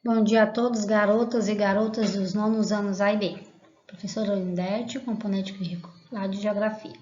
Bom dia a todos, garotas e garotas dos nonos anos A e B. Professora Lindete, componente curricular de Geografia.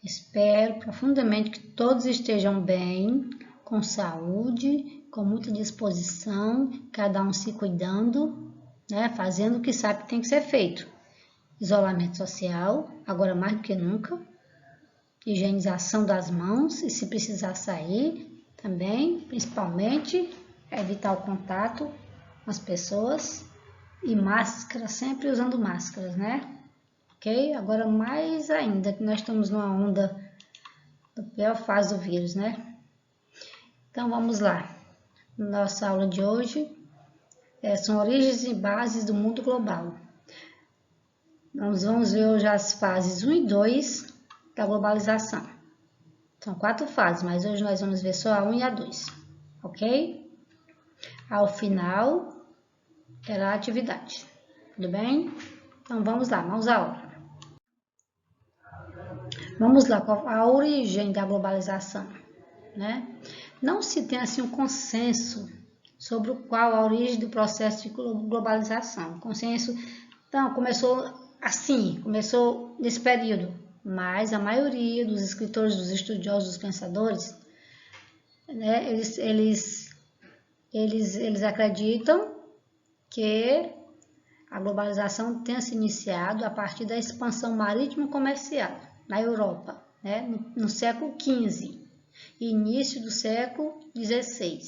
Espero profundamente que todos estejam bem, com saúde, com muita disposição, cada um se cuidando, fazendo o que sabe que tem que ser feito. Isolamento social, agora mais do que nunca. Higienização das mãos e se precisar sair também, principalmente evitar o contato com as pessoas e máscara, sempre usando máscaras, Ok? Agora mais ainda que nós estamos numa onda da pior fase do vírus, Então vamos lá. Nossa aula de hoje são origens e bases do mundo global. Nós vamos ver hoje as fases 1 e 2 da globalização. São 4 fases, mas hoje nós vamos ver só a 1 e a 2, ok? Ao final, terá atividade, tudo bem? Então vamos lá, vamos à aula. Vamos lá, qual a origem da globalização, Não se tem assim um consenso sobre qual a origem do processo de globalização. O consenso, então, começou nesse período, mas a maioria dos escritores, dos estudiosos, dos pensadores, eles acreditam que a globalização tenha se iniciado a partir da expansão marítimo-comercial na Europa, no século XV e início do século XVI,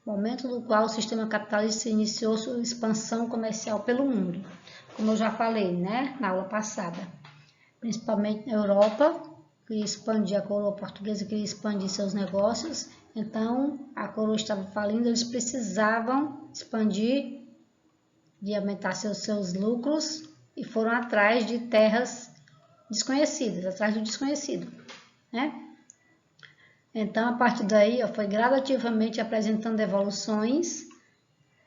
momento no qual o sistema capitalista iniciou sua expansão comercial pelo mundo, como eu já falei, na aula passada, principalmente na Europa, a coroa portuguesa queria expandir seus negócios, então a coroa estava falindo, eles precisavam expandir de aumentar seus lucros e foram atrás de terras desconhecidas, atrás do desconhecido, Então, a partir daí, foi gradativamente apresentando evoluções,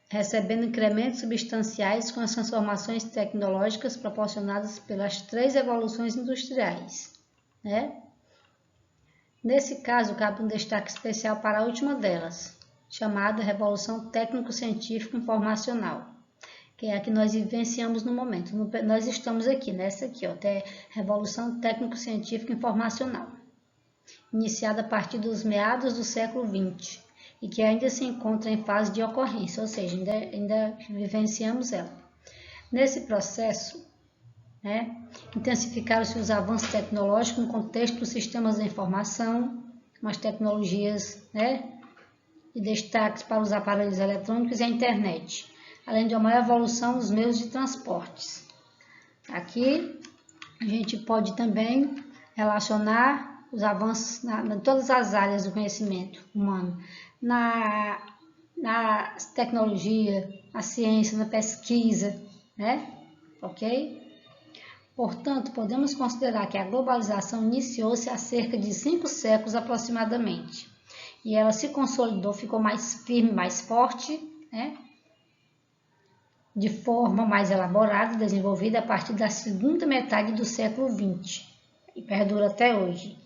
recebendo incrementos substanciais com as transformações tecnológicas proporcionadas pelas 3 evoluções industriais, Nesse caso, cabe um destaque especial para a última delas, chamada Revolução Técnico-Científica Informacional, que é a que nós vivenciamos no momento. Nós estamos aqui, nessa aqui, até Revolução Técnico-Científica Informacional, iniciada a partir dos meados do século XX e que ainda se encontra em fase de ocorrência, ou seja, ainda vivenciamos ela. Nesse processo, intensificaram-se os avanços tecnológicos no contexto dos sistemas de informação, com as tecnologias, e destaques para os aparelhos eletrônicos e a internet, além de uma maior evolução dos meios de transportes. Aqui a gente pode também relacionar os avanços em todas as áreas do conhecimento humano, na tecnologia, na ciência, na pesquisa, ok? Portanto, podemos considerar que a globalização iniciou-se há cerca de 5 séculos aproximadamente, e ela se consolidou, ficou mais firme, mais forte, de forma mais elaborada e desenvolvida a partir da segunda metade do século XX e perdura até hoje.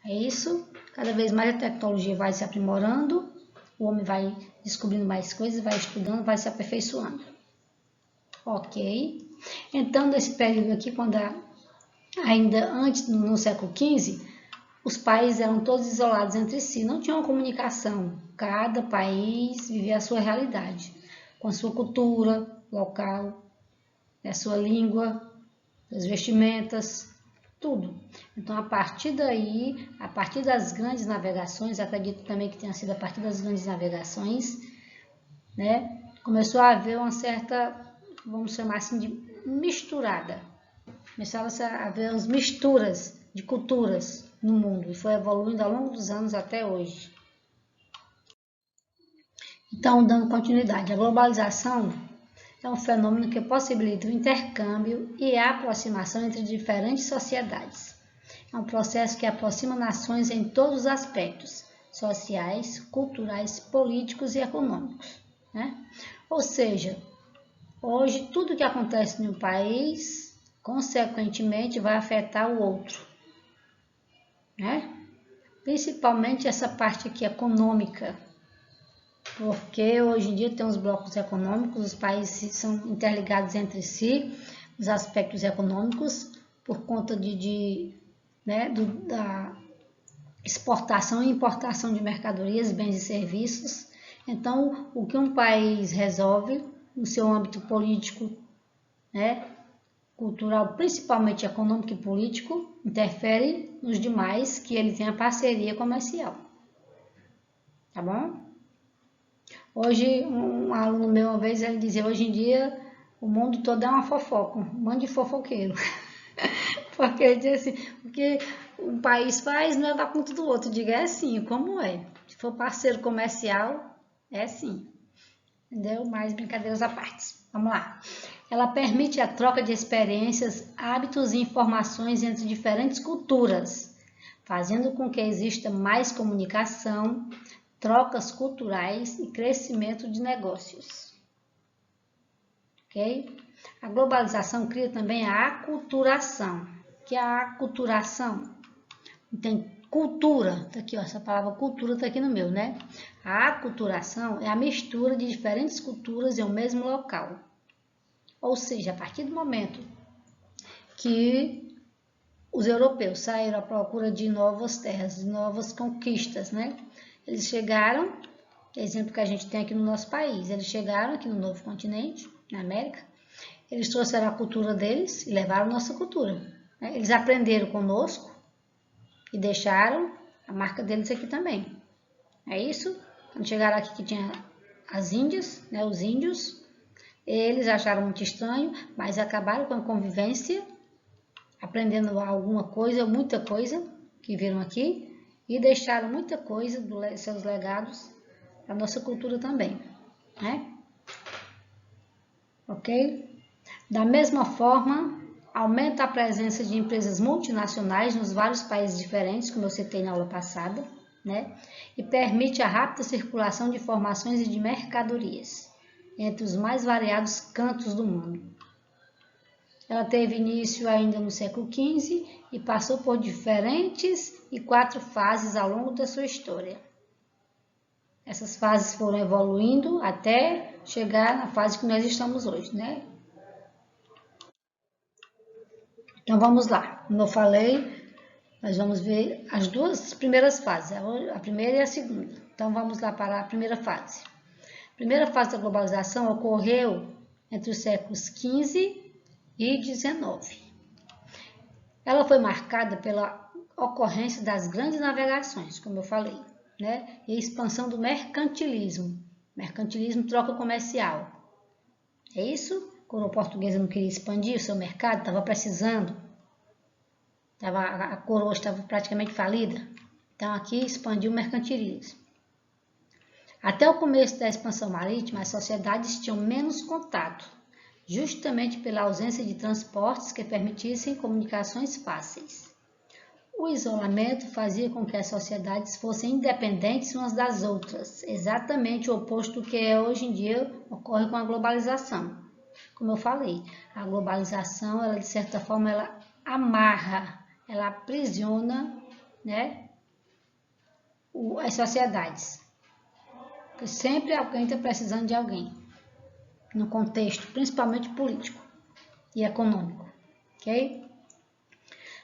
É isso, cada vez mais a tecnologia vai se aprimorando, o homem vai descobrindo mais coisas, vai estudando, vai se aperfeiçoando. Ok? Então, nesse período aqui, ainda antes, no século XV, os países eram todos isolados entre si, não tinham comunicação, cada país vivia a sua realidade, com a sua cultura local, a sua língua, as vestimentas, tudo. Então, a partir daí, a partir das grandes navegações, acredito também que tenha sido a partir das grandes navegações, começou a haver uma certa, vamos chamar assim, de misturada. Começaram a haver as misturas de culturas no mundo e foi evoluindo ao longo dos anos até hoje. Então, dando continuidade, a globalização é um fenômeno que possibilita o intercâmbio e a aproximação entre diferentes sociedades. É um processo que aproxima nações em todos os aspectos, sociais, culturais, políticos e econômicos. Ou seja, hoje tudo que acontece em um país, consequentemente, vai afetar o outro. Principalmente essa parte aqui econômica, porque hoje em dia tem os blocos econômicos, os países são interligados entre si, os aspectos econômicos, por conta da exportação e importação de mercadorias, bens e serviços. Então, o que um país resolve no seu âmbito político, cultural, principalmente econômico e político, interfere nos demais, que ele tem a parceria comercial. Tá bom? Hoje, um aluno meu uma vez, ele dizia, hoje em dia, o mundo todo é uma fofoca, um monte de fofoqueiro. Porque ele dizia assim, o que um país faz não é dar conta do outro. Eu digo, é assim, como é? Se for parceiro comercial, é assim. Entendeu? Mais brincadeiras à parte. Vamos lá. Ela permite a troca de experiências, hábitos e informações entre diferentes culturas, fazendo com que exista mais comunicação, trocas culturais e crescimento de negócios. Ok? A globalização cria também a aculturação. Que é a aculturação? Tem cultura, tá aqui, ó, essa palavra cultura está aqui no meu, né? A aculturação é a mistura de diferentes culturas em um mesmo local. Ou seja, a partir do momento que os europeus saíram à procura de novas terras, de novas conquistas, né? Eles chegaram, exemplo que a gente tem aqui no nosso país, eles chegaram aqui no novo continente, na América, eles trouxeram a cultura deles e levaram a nossa cultura. Né? Eles aprenderam conosco e deixaram a marca deles aqui também. É isso? Quando chegaram aqui que tinha as Índias, né, os índios, eles acharam muito estranho, mas acabaram com a convivência, aprendendo alguma coisa, muita coisa que viram aqui e deixaram muita coisa dos seus legados para a nossa cultura também, né? Ok? Da mesma forma, aumenta a presença de empresas multinacionais nos vários países diferentes, como eu citei na aula passada, né? E permite a rápida circulação de informações e de mercadorias entre os mais variados cantos do mundo. Ela teve início ainda no século XV e passou por diferentes e 4 fases ao longo da sua história. Essas fases foram evoluindo até chegar na fase que nós estamos hoje, né? Então vamos lá, como eu falei, nós vamos ver as duas primeiras fases, a primeira e a segunda. Então vamos lá para a primeira fase. A primeira fase da globalização ocorreu entre os séculos XV e XIX. Ela foi marcada pela ocorrência das grandes navegações, como eu falei, né? E a expansão do mercantilismo. Mercantilismo, troca comercial. É isso? A coroa portuguesa não queria expandir o seu mercado, estava precisando. A coroa estava praticamente falida. Então aqui expandiu o mercantilismo. Até o começo da expansão marítima, as sociedades tinham menos contato, justamente pela ausência de transportes que permitissem comunicações fáceis. O isolamento fazia com que as sociedades fossem independentes umas das outras, exatamente o oposto do que hoje em dia ocorre com a globalização. Como eu falei, a globalização, ela, de certa forma, ela amarra, ela aprisiona, né, as sociedades. Porque sempre alguém está precisando de alguém, no contexto principalmente político e econômico, ok?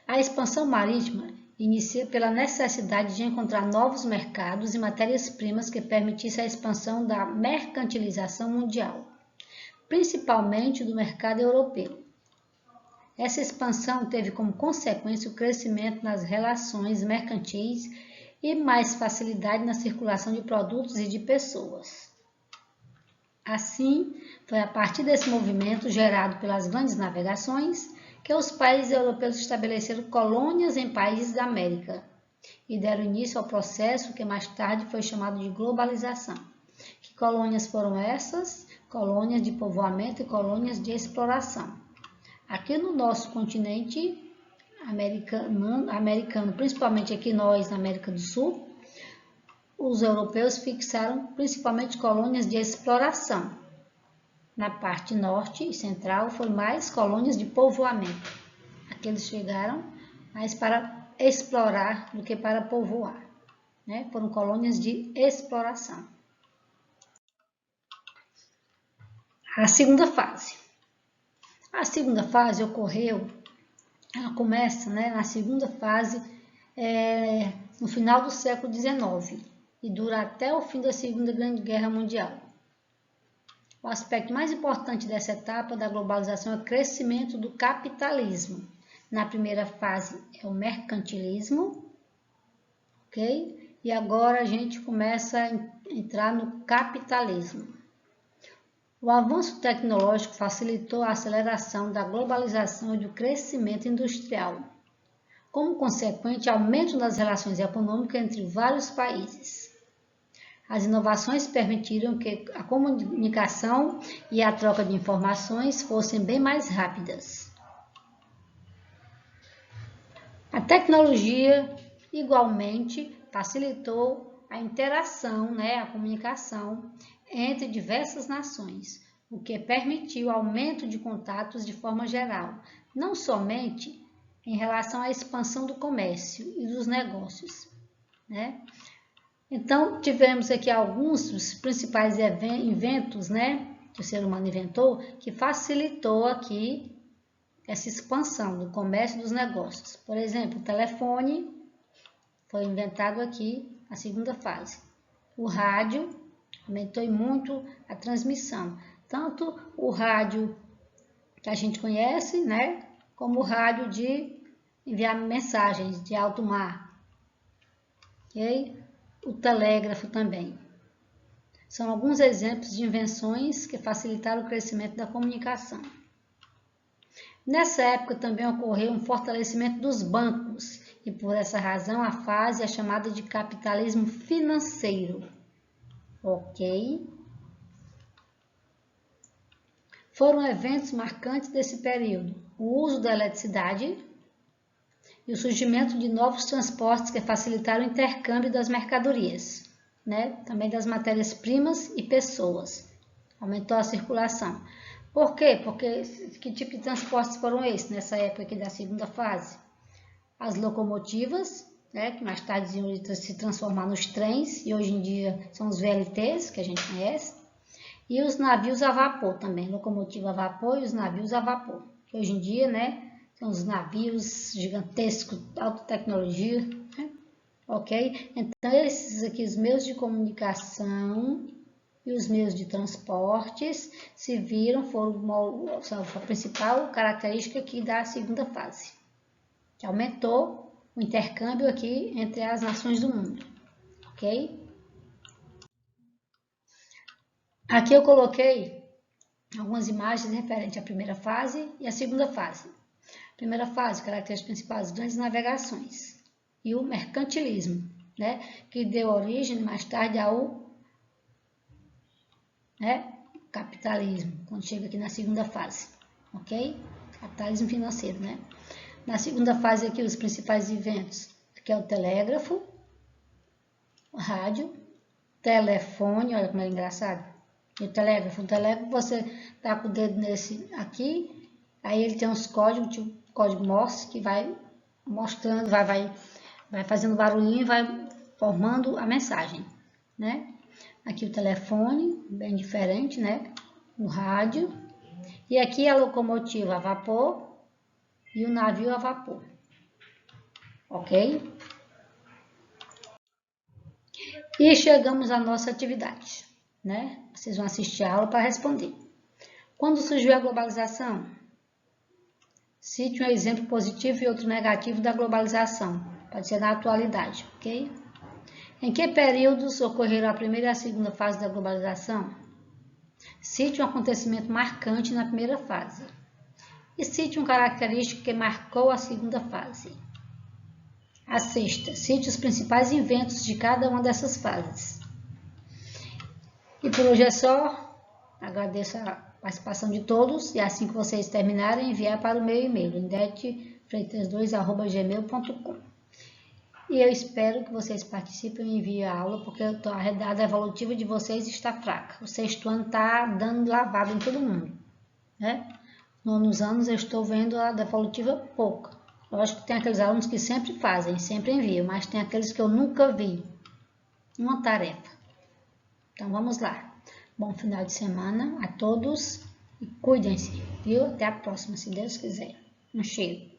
A expansão marítima inicia pela necessidade de encontrar novos mercados e matérias-primas que permitissem a expansão da mercantilização mundial, principalmente do mercado europeu. Essa expansão teve como consequência o crescimento nas relações mercantis e mais facilidade na circulação de produtos e de pessoas. Assim, foi a partir desse movimento gerado pelas grandes navegações que os países europeus estabeleceram colônias em países da América e deram início ao processo que mais tarde foi chamado de globalização. Que colônias foram essas? Colônias de povoamento e colônias de exploração. Aqui no nosso continente americano, principalmente aqui nós na América do Sul, os europeus fixaram principalmente colônias de exploração. Na parte norte e central foram mais colônias de povoamento. Aqui eles chegaram mais para explorar do que para povoar, né? Foram colônias de exploração. a segunda fase. A segunda fase ela começa, né, na segunda fase, no final do século XIX e dura até o fim da Segunda Grande Guerra Mundial. O aspecto mais importante dessa etapa da globalização é o crescimento do capitalismo. Na primeira fase é o mercantilismo, ok? E agora a gente começa a entrar no capitalismo. O avanço tecnológico facilitou a aceleração da globalização e do crescimento industrial, como consequente aumento das relações econômicas entre vários países. As inovações permitiram que a comunicação e a troca de informações fossem bem mais rápidas. A tecnologia, igualmente, facilitou a interação, né, a comunicação entre diversas nações, o que permitiu o aumento de contatos de forma geral, não somente em relação à expansão do comércio e dos negócios, né? Então, tivemos aqui alguns dos principais inventos, né, que o ser humano inventou, que facilitou aqui essa expansão do comércio e dos negócios. Por exemplo, o telefone foi inventado aqui na segunda fase. O rádio aumentou muito a transmissão, tanto o rádio que a gente conhece, né, como o rádio de enviar mensagens de alto mar, ok? O telégrafo também. São alguns exemplos de invenções que facilitaram o crescimento da comunicação. Nessa época também ocorreu um fortalecimento dos bancos e por essa razão a fase é chamada de capitalismo financeiro. Ok? Foram eventos marcantes desse período: o uso da eletricidade e o surgimento de novos transportes que facilitaram o intercâmbio das mercadorias, né? Também das matérias-primas e pessoas. Aumentou a circulação. Por quê? Porque que tipo de transportes foram esses nessa época aqui da segunda fase? As locomotivas, né, que mais tarde iam se transformar nos trens, e hoje em dia são os VLTs, que a gente conhece, e os navios a vapor também, locomotiva a vapor e os navios a vapor, que hoje em dia, né, são os navios gigantescos, alta tecnologia, né? Ok? Então, esses aqui, os meios de comunicação e os meios de transportes se viram, são a principal característica aqui da segunda fase, que aumentou o intercâmbio aqui entre as nações do mundo, ok? Aqui eu coloquei algumas imagens referentes à primeira fase e à segunda fase. Primeira fase, características principais, grandes navegações e o mercantilismo, né, que deu origem mais tarde ao, né, capitalismo, quando chega aqui na segunda fase, ok? Capitalismo financeiro, né? Na segunda fase aqui, os principais inventos, que é o telégrafo, o rádio, telefone, olha como é engraçado. E o telégrafo você tá com o dedo nesse aqui, aí ele tem uns códigos, tipo código Morse, que vai mostrando, vai fazendo barulhinho e vai formando a mensagem, né? Aqui o telefone, bem diferente, né? O rádio. E aqui a locomotiva a vapor e o navio a vapor, ok? E chegamos à nossa atividade, né? Vocês vão assistir a aula para responder. Quando surgiu a globalização? Cite um exemplo positivo e outro negativo da globalização. Pode ser na atualidade, ok? Em que períodos ocorreram a primeira e a segunda fase da globalização? Cite um acontecimento marcante na primeira fase. E cite uma característica que marcou a segunda fase. A sexta, cite os principais inventos de cada uma dessas fases. E por hoje é só. Agradeço a participação de todos e assim que vocês terminarem, enviar para o meu e-mail, indetefreitas2@gmail.com. E eu espero que vocês participem e enviem a aula, porque a redada evolutiva de vocês está fraca. O sexto ano está dando lavada em todo mundo, né? Nos anos eu estou vendo a devolutiva pouca. Lógico que tem aqueles alunos que sempre fazem, sempre enviam, mas tem aqueles que eu nunca vi. Uma tarefa. Então vamos lá. Bom final de semana a todos e cuidem-se, viu? Até a próxima, se Deus quiser. Um cheiro.